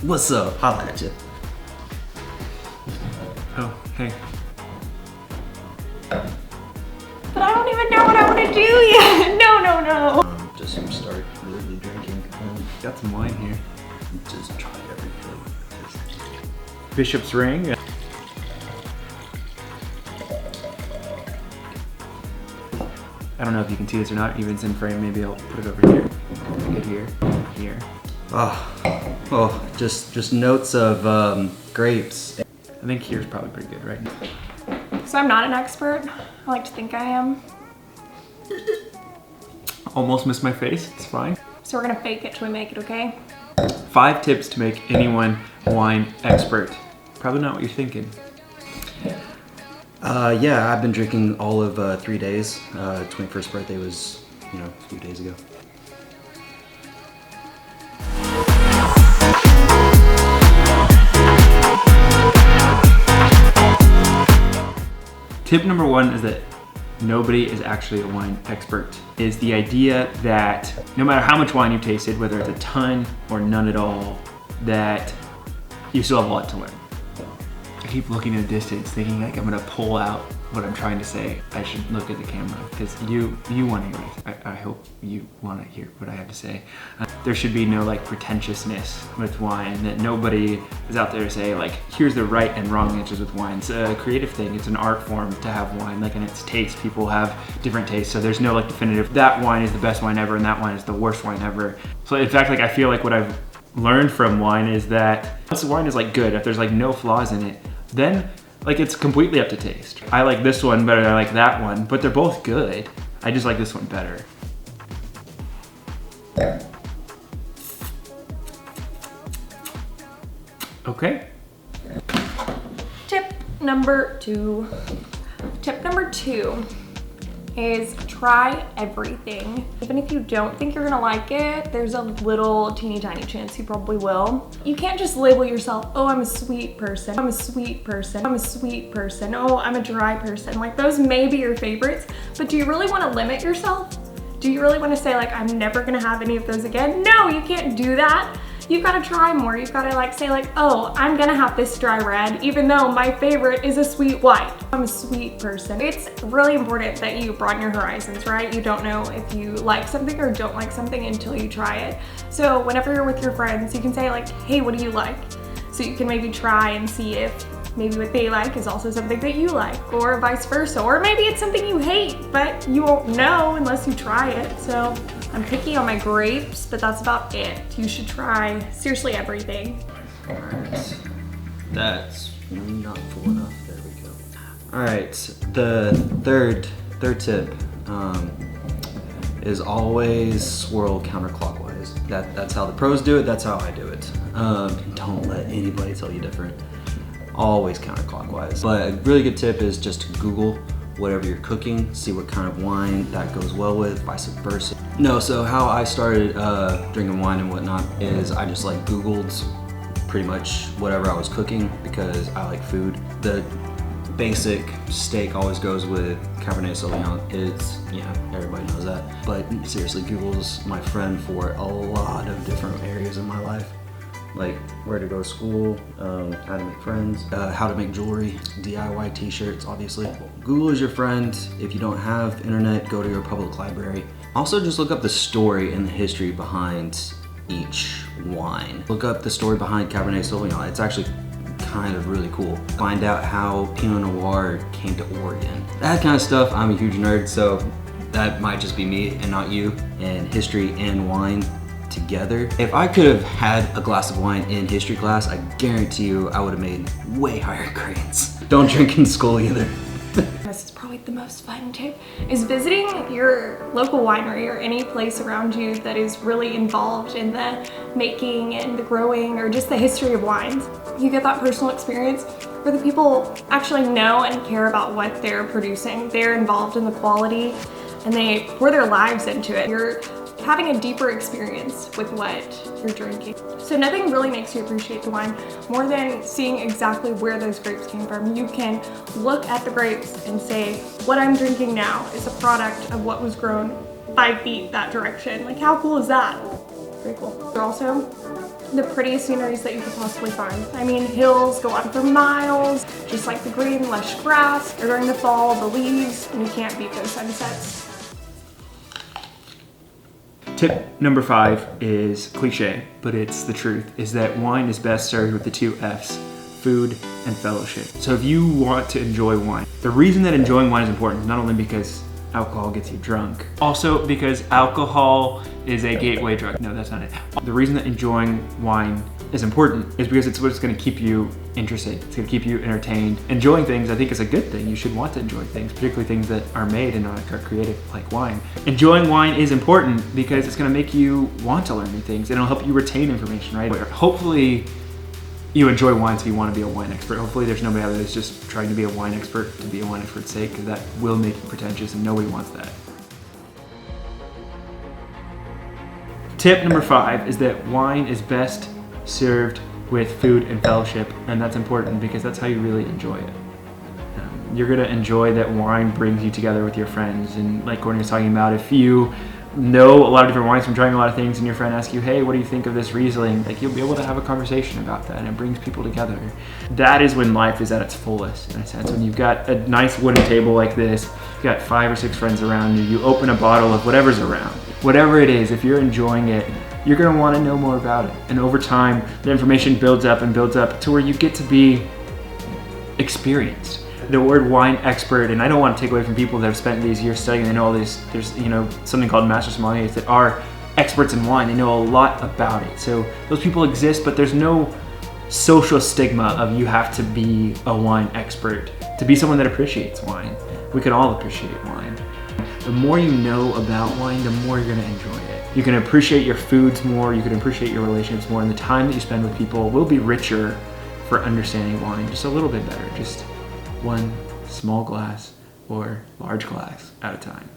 What's up? Holla at you. Oh, hey. But I don't even know what I want to do yet. No. Just start really drinking. Got some wine here. Just try everything. Bishop's ring. I don't know if you can see this or not, even it's in frame. Maybe I'll put it over here. Good here, here. Oh, just notes of grapes. I think here's probably pretty good, right? So I'm not an expert. I like to think I am. Almost missed my face, it's fine. So we're gonna fake it till we make it, okay? 5 tips to make anyone a wine expert. Probably not what you're thinking. Yeah, I've been drinking all of 3 days. 21st birthday was, a few days ago. Tip number 1 is that nobody is actually a wine expert. Is the idea that no matter how much wine you've tasted, whether it's a ton or none at all, that you still have a lot to learn. I keep looking at a distance thinking like I'm gonna pull out what I'm trying to say. I should look at the camera because you want to hear it. I hope you want to hear what I have to say. There should be no like pretentiousness with wine, that nobody is out there to say like, here's the right and wrong answers with wine. It's a creative thing. It's an art form to have wine, like in its taste. People have different tastes. So there's no like definitive, that wine is the best wine ever and that wine is the worst wine ever. So in fact, like I feel like what I've learned from wine is that once the wine is like good, if there's like no flaws in it, then like it's completely up to taste. I like this one better than I like that one, but they're both good. I just like this one better. Okay. Tip number 2. Tip number 2 is try everything. Even if you don't think you're gonna like it, there's a little teeny tiny chance you probably will. You can't just label yourself, oh, I'm a sweet person, I'm a sweet person, I'm a sweet person, oh, I'm a dry person. Like those may be your favorites, but do you really wanna limit yourself? Do you really wanna say like, I'm never gonna have any of those again? No, you can't do that. You've got to try more. You've got to like say like, oh, I'm gonna have this dry red, even though my favorite is a sweet white. I'm a sweet person. It's really important that you broaden your horizons, right? You don't know if you like something or don't like something until you try it. So whenever you're with your friends, you can say like, hey, what do you like? So you can maybe try and see if maybe what they like is also something that you like, or vice versa. Or maybe it's something you hate, but you won't know unless you try it. So I'm picky on my grapes, but that's about it. You should try seriously everything. All right, that's not full enough. There we go. All right, the third tip is always swirl counterclockwise. That's how the pros do it. That's how I do it. Don't let anybody tell you different. Always counterclockwise. But a really good tip is just to Google whatever you're cooking, see what kind of wine that goes well with, vice versa. No, so how I started drinking wine and whatnot is I just like Googled pretty much whatever I was cooking because I like food. The basic steak always goes with Cabernet Sauvignon. It's, everybody knows that. But seriously, Google's my friend for a lot of different areas in my life. Like where to go to school, how to make friends, how to make jewelry, DIY t-shirts, obviously. Google is your friend. If you don't have internet, go to your public library. Also just look up the story and the history behind each wine. Look up the story behind Cabernet Sauvignon. It's actually kind of really cool. Find out how Pinot Noir came to Oregon. That kind of stuff, I'm a huge nerd, so that might just be me and not you. And history and wine together. If I could have had a glass of wine in history class, I guarantee you I would have made way higher grades. Don't drink in school either. This is probably the most fun tip, is visiting your local winery or any place around you that is really involved in the making and the growing or just the history of wines. You get that personal experience where the people actually know and care about what they're producing. They're involved in the quality and they pour their lives into it. You're having a deeper experience with what you're drinking. So nothing really makes you appreciate the wine more than seeing exactly where those grapes came from. You can look at the grapes and say, what I'm drinking now is a product of what was grown 5 feet that direction. Like, how cool is that? Very cool. Also, the prettiest sceneries that you could possibly find. I mean, hills go on for miles, just like the green, lush grass, or during the fall, the leaves, and you can't beat those sunsets. Tip number 5 is cliche, but it's the truth, is that wine is best served with the 2 F's, food and fellowship. So if you want to enjoy wine, the reason that enjoying wine is important is not only because alcohol gets you drunk, also because alcohol is a gateway drug. No, that's not it. The reason that enjoying wine is important is because it's what's going to keep you interested. It's going to keep you entertained. Enjoying things, I think, is a good thing. You should want to enjoy things, particularly things that are made and are creative, like wine. Enjoying wine is important because it's going to make you want to learn new things, and it'll help you retain information, right? Hopefully you enjoy wine so you want to be a wine expert. Hopefully there's nobody out there that's just trying to be a wine expert to be a wine expert's sake, because that will make you pretentious and nobody wants that. Tip number 5 is that wine is best served with food and fellowship, and that's important because that's how you really enjoy it. You're gonna enjoy that wine brings you together with your friends, and like Courtney was talking about, if you know a lot of different wines from trying a lot of things and your friend asks you, hey, what do you think of this Riesling? Like, you'll be able to have a conversation about that, and it brings people together. That is when life is at its fullest, in a sense. When you've got a nice wooden table like this, you've got 5 or 6 friends around you, you open a bottle of whatever's around. Whatever it is, if you're enjoying it, you're gonna wanna know more about it. And over time, the information builds up and builds up to where you get to be experienced. The word wine expert, and I don't want to take away from people that have spent these years studying, they know all this, there's something called master sommeliers that are experts in wine, they know a lot about it. So those people exist, but there's no social stigma of you have to be a wine expert to be someone that appreciates wine. We can all appreciate wine. The more you know about wine, the more you're gonna enjoy it. You can appreciate your foods more, you can appreciate your relationships more, and the time that you spend with people will be richer for understanding wine just a little bit better, just one small glass or large glass at a time.